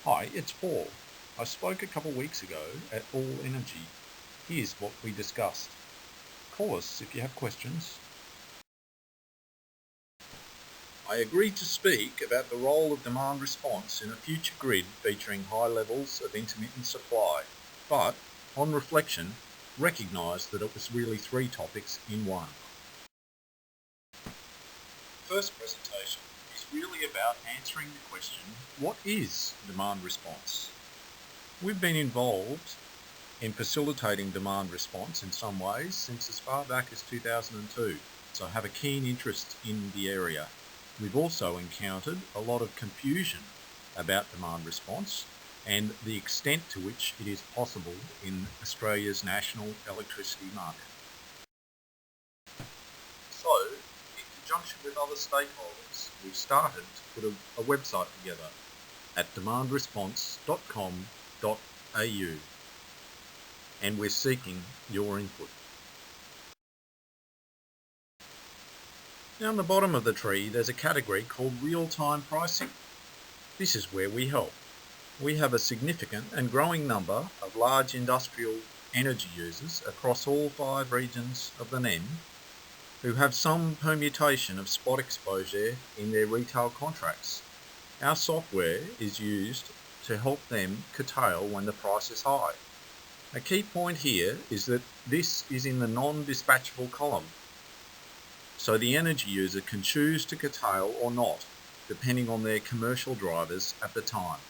Hi, it's Paul. I spoke a couple weeks ago at All Energy. Here's what we discussed. Call us if you have questions. I agreed to speak about the role of demand response in a future grid featuring high levels of intermittent supply, but, on reflection, recognised that it was really three topics in one. First presentation is really about answering the question, what is demand response? We've been involved in facilitating demand response in some ways since as far back as 2002, so I have a keen interest in the area. We've also encountered a lot of confusion about demand response and the extent to which it is possible in Australia's national electricity market. So, in conjunction with other stakeholders, we've started to put a website together at demandresponse.com.au, and we're seeking your input. Down the bottom of the tree there's a category called real-time pricing. This is where we help. We have a significant and growing number of large industrial energy users across all 5 regions of the NEM who have some permutation of spot exposure in their retail contracts. Our software is used to help them curtail when the price is high. A key point here is that this is in the non-dispatchable column, so the energy user can choose to curtail or not, depending on their commercial drivers at the time.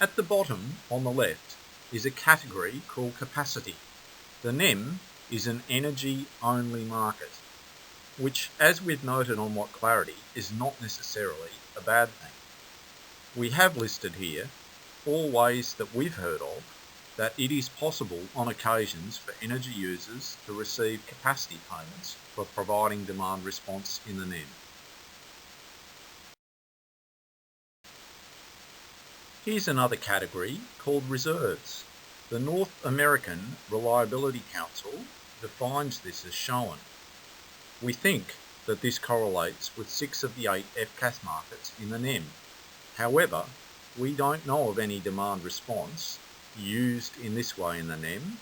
At the bottom, on the left, is a category called capacity. The NEM is an energy-only market, which, as we've noted on What Clarity, is not necessarily a bad thing. We have listed here all ways that we've heard of that it is possible on occasions for energy users to receive capacity payments for providing demand response in the NEM. Here's another category called reserves. The North American Reliability Council defines this as shown. We think that this correlates with 6 of the 8 FCAS markets in the NEM. However, we don't know of any demand response used in this way in the NEM.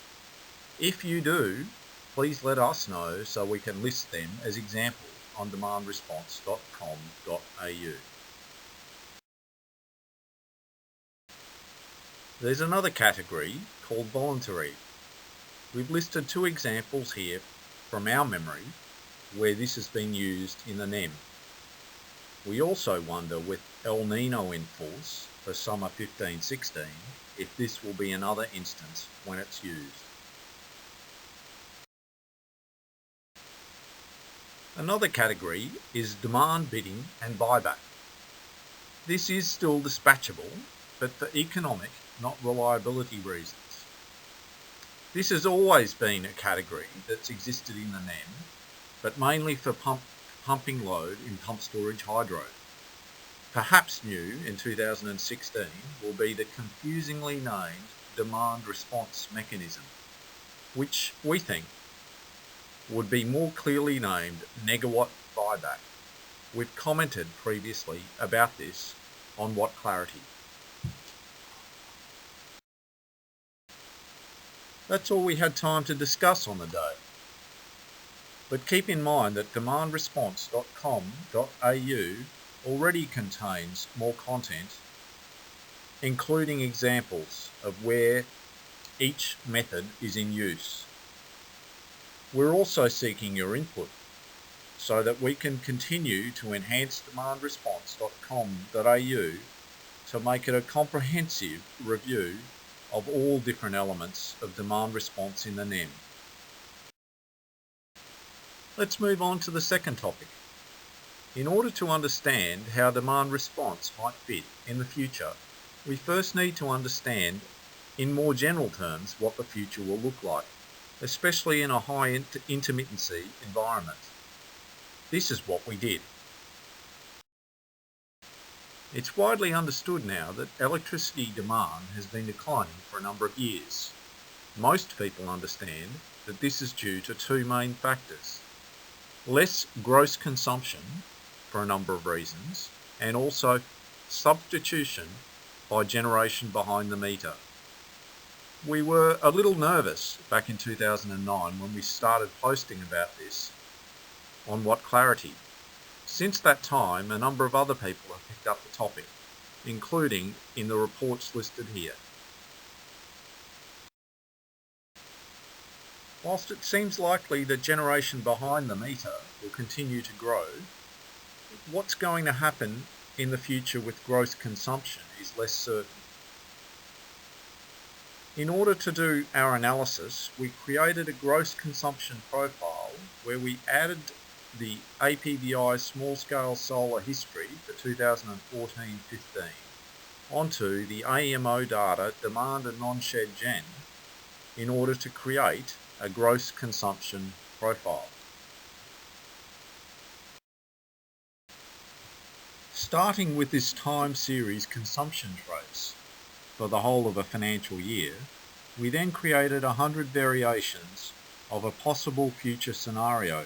If you do, please let us know so we can list them as examples on demandresponse.com.au. There's another category called voluntary. We've listed 2 examples here from our memory where this has been used in the NEM. We also wonder with El Nino in force for summer 15-16 if this will be another instance when it's used. Another category is demand bidding and buyback. This is still dispatchable, but for economic, not reliability reasons. This has always been a category that's existed in the NEM, but mainly for pumping load in pump storage hydro. Perhaps new in 2016 will be the confusingly named demand response mechanism, which we think would be more clearly named negawatt buyback. We've commented previously about this on What Clarity. That's all we had time to discuss on the day. But keep in mind that demandresponse.com.au already contains more content, including examples of where each method is in use. We're also seeking your input so that we can continue to enhance demandresponse.com.au to make it a comprehensive review of all different elements of demand response in the NEM. Let's move on to the second topic. In order to understand how demand response might fit in the future, we first need to understand in more general terms what the future will look like, especially in a high intermittency environment. This is what we did. It's widely understood now that electricity demand has been declining for a number of years. Most people understand that this is due to 2 main factors: less gross consumption for a number of reasons, and also substitution by generation behind the meter. We were a little nervous back in 2009 when we started posting about this on What Clarity. Since that time, a number of other people have picked up the topic, including in the reports listed here. Whilst it seems likely that generation behind the meter will continue to grow, what's going to happen in the future with gross consumption is less certain. In order to do our analysis, we created a gross consumption profile where we added the APVI small-scale solar history for 2014-15 onto the AMO data demand and non-shed gen in order to create a gross consumption profile. Starting with this time series consumption trace for the whole of a financial year, we then created 100 variations of a possible future scenario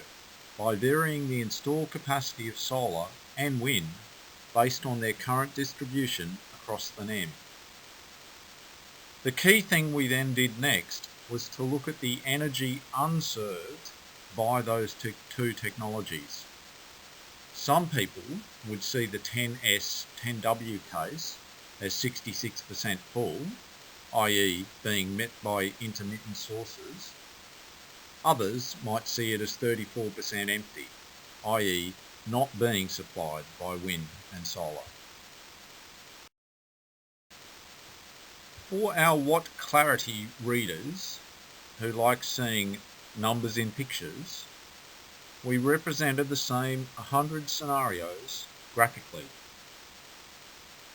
by varying the installed capacity of solar and wind based on their current distribution across the NEM. The key thing we then did next was to look at the energy unserved by those two technologies. Some people would see the 10S, 10W case as 66% full, i.e. being met by intermittent sources. Others might see it as 34% empty, i.e. not being supplied by wind and solar. For our What Clarity readers who like seeing numbers in pictures, we represented the same 100 scenarios graphically.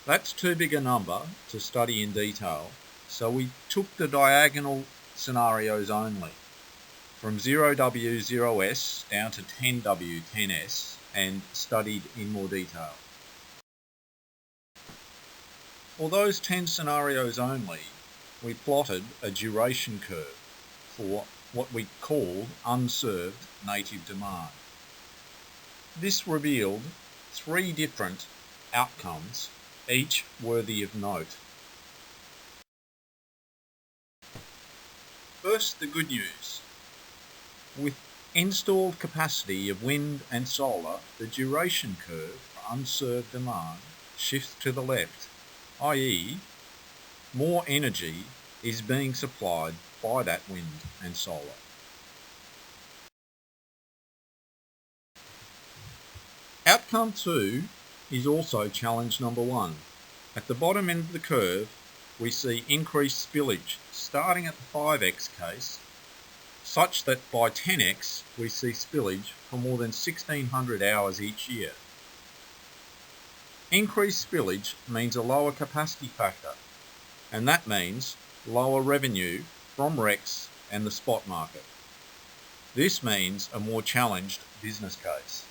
That's too big a number to study in detail, so we took the diagonal scenarios only, from 0W, 0S down to 10W, 10S, and studied in more detail. For those 10 scenarios only, we plotted a duration curve for what we called unserved native demand. This revealed 3 different outcomes, each worthy of note. First, the good news. With installed capacity of wind and solar, the duration curve for unserved demand shifts to the left, i.e. more energy is being supplied by that wind and solar. Outcome 2 is also challenge number 1. At the bottom end of the curve, we see increased spillage starting at the 5x case, such that by 10x we see spillage for more than 1600 hours each year. Increased spillage means a lower capacity factor, and that means lower revenue from RECs and the spot market. This means a more challenged business case.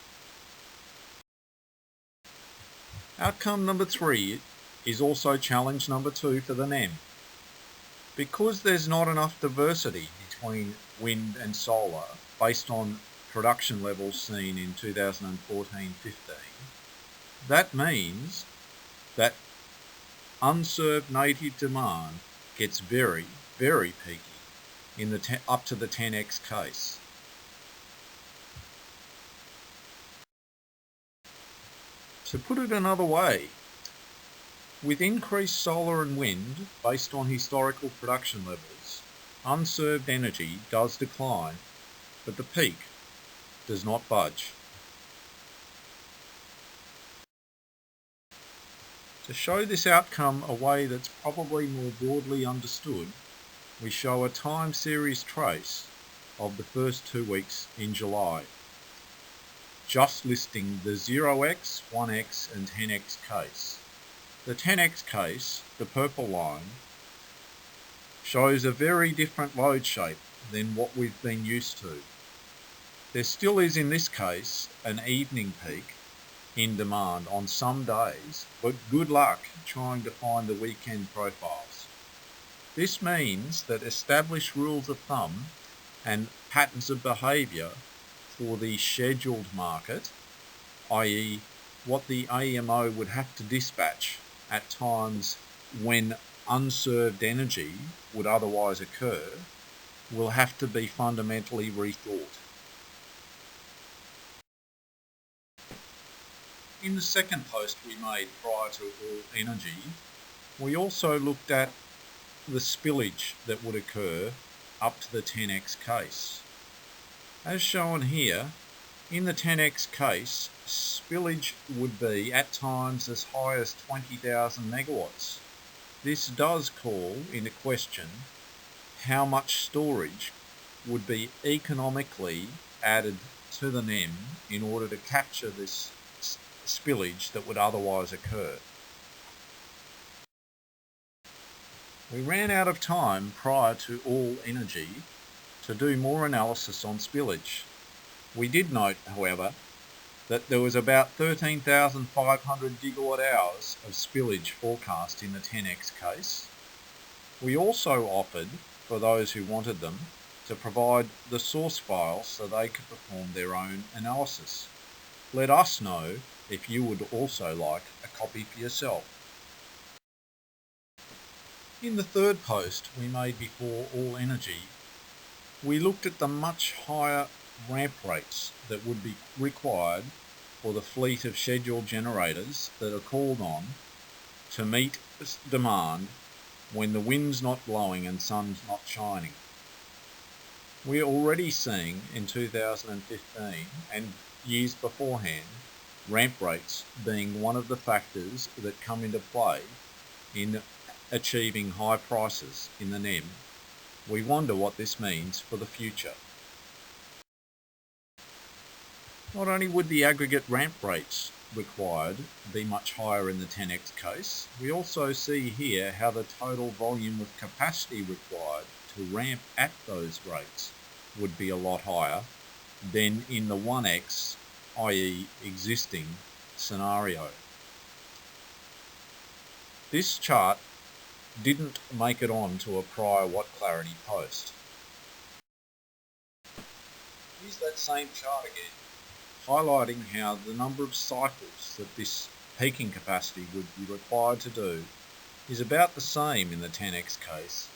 Outcome number 3 is also challenge number 2 for the NEM. Because there's not enough diversity between wind and solar based on production levels seen in 2014-15, that means that unserved native demand gets very, very peaky in the up to the 10x case. To put it another way, with increased solar and wind based on historical production levels, unserved energy does decline, but the peak does not budge. To show this outcome a way that's probably more broadly understood, we show a time series trace of the first 2 weeks in July, just listing the 0x, 1x and 10x case. The 10x case, the purple line, shows a very different load shape than what we've been used to. There still is in this case an evening peak in demand on some days, but good luck trying to find the weekend profiles. This means that established rules of thumb and patterns of behaviour for the scheduled market, i.e. what the AEMO would have to dispatch at times when unserved energy would otherwise occur will have to be fundamentally rethought. In the second post we made prior to all energy, we also looked at the spillage that would occur up to the 10x case. As shown here, in the 10x case, spillage would be at times as high as 20,000 megawatts. This does call into question how much storage would be economically added to the NEM in order to capture this spillage that would otherwise occur. We ran out of time prior to all energy to do more analysis on spillage. We did note, however, that there was about 13,500 gigawatt hours of spillage forecast in the 10x case. We also offered, for those who wanted them, to provide the source files so they could perform their own analysis. Let us know if you would also like a copy for yourself. In the third post we made before all energy, we looked at the much higher ramp rates that would be required for the fleet of scheduled generators that are called on to meet demand when the wind's not blowing and sun's not shining. We're already seeing in 2015 and years beforehand ramp rates being one of the factors that come into play in achieving high prices in the NEM. We wonder what this means for the future. Not only would the aggregate ramp rates required be much higher in the 10x case, we also see here how the total volume of capacity required to ramp at those rates would be a lot higher than in the 1x, i.e. existing scenario. This chart didn't make it on to a prior Watt Clarity post. Here's that same chart again, highlighting how the number of cycles that this peaking capacity would be required to do is about the same in the 10x case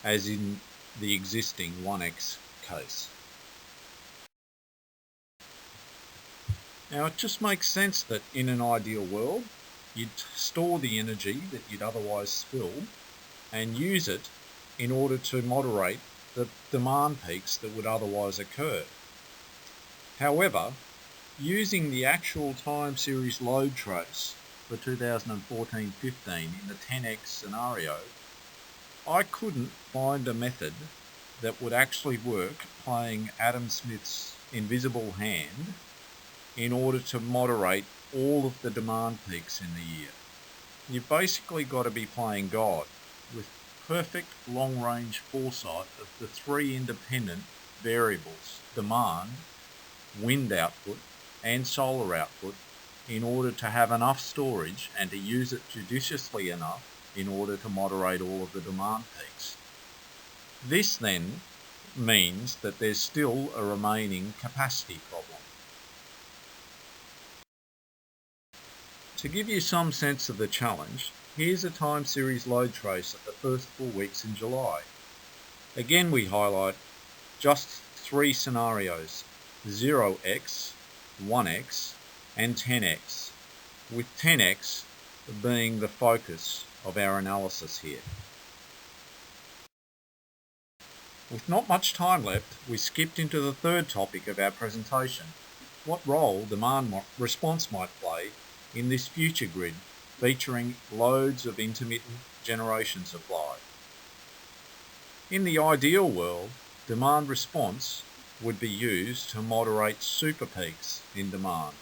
as in the existing 1x case. Now it just makes sense that in an ideal world you'd store the energy that you'd otherwise spill and use it in order to moderate the demand peaks that would otherwise occur. However, using the actual time series load trace for 2014-15 in the 10x scenario, I couldn't find a method that would actually work playing Adam Smith's invisible hand in order to moderate all of the demand peaks in the year. You've basically got to be playing God with perfect long-range foresight of the three independent variables, demand, wind output and solar output, in order to have enough storage and to use it judiciously enough in order to moderate all of the demand peaks. This then means that there's still a remaining capacity problem. To give you some sense of the challenge, here's a time series load trace of the first 4 weeks in July. Again we highlight just 3 scenarios, 0x, 1x and 10x, with 10x being the focus of our analysis here. With not much time left, we skipped into the third topic of our presentation, what role demand response might play in this future grid featuring loads of intermittent generation supply. In the ideal world, demand response would be used to moderate super peaks in demand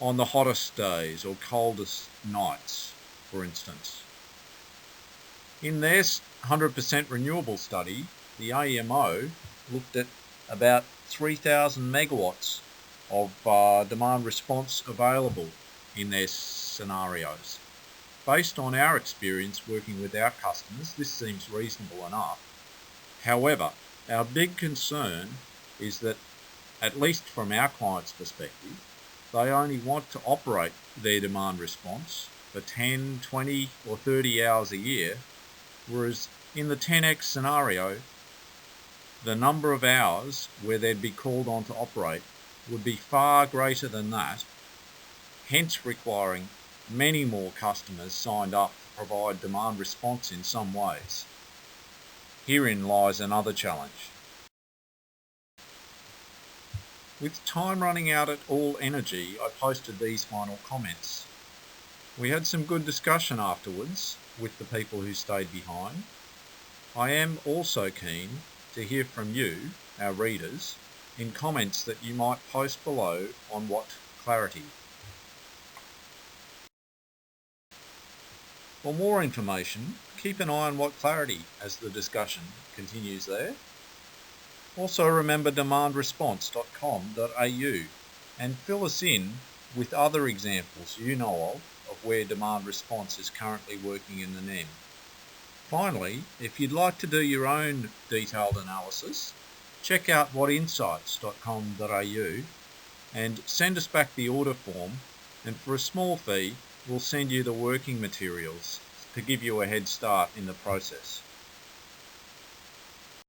on the hottest days or coldest nights, for instance. In their 100% renewable study, the AEMO looked at about 3,000 megawatts of demand response available in their scenarios. Based on our experience working with our customers, this seems reasonable enough. However, our big concern is that, at least from our clients' perspective, they only want to operate their demand response for 10, 20 or 30 hours a year, whereas in the 10x scenario, the number of hours where they'd be called on to operate would be far greater than that, hence requiring many more customers signed up to provide demand response in some ways. Herein lies another challenge. With time running out at All Energy, I posted these final comments. We had some good discussion afterwards with the people who stayed behind. I am also keen to hear from you, our readers, in comments that you might post below on what clarity. For more information, keep an eye on what clarity as the discussion continues there. Also remember demandresponse.com.au and fill us in with other examples you know of where demand response is currently working in the NEM. Finally, if you'd like to do your own detailed analysis, check out whatinsights.com.au and send us back the order form, and for a small fee we'll send you the working materials to give you a head start in the process.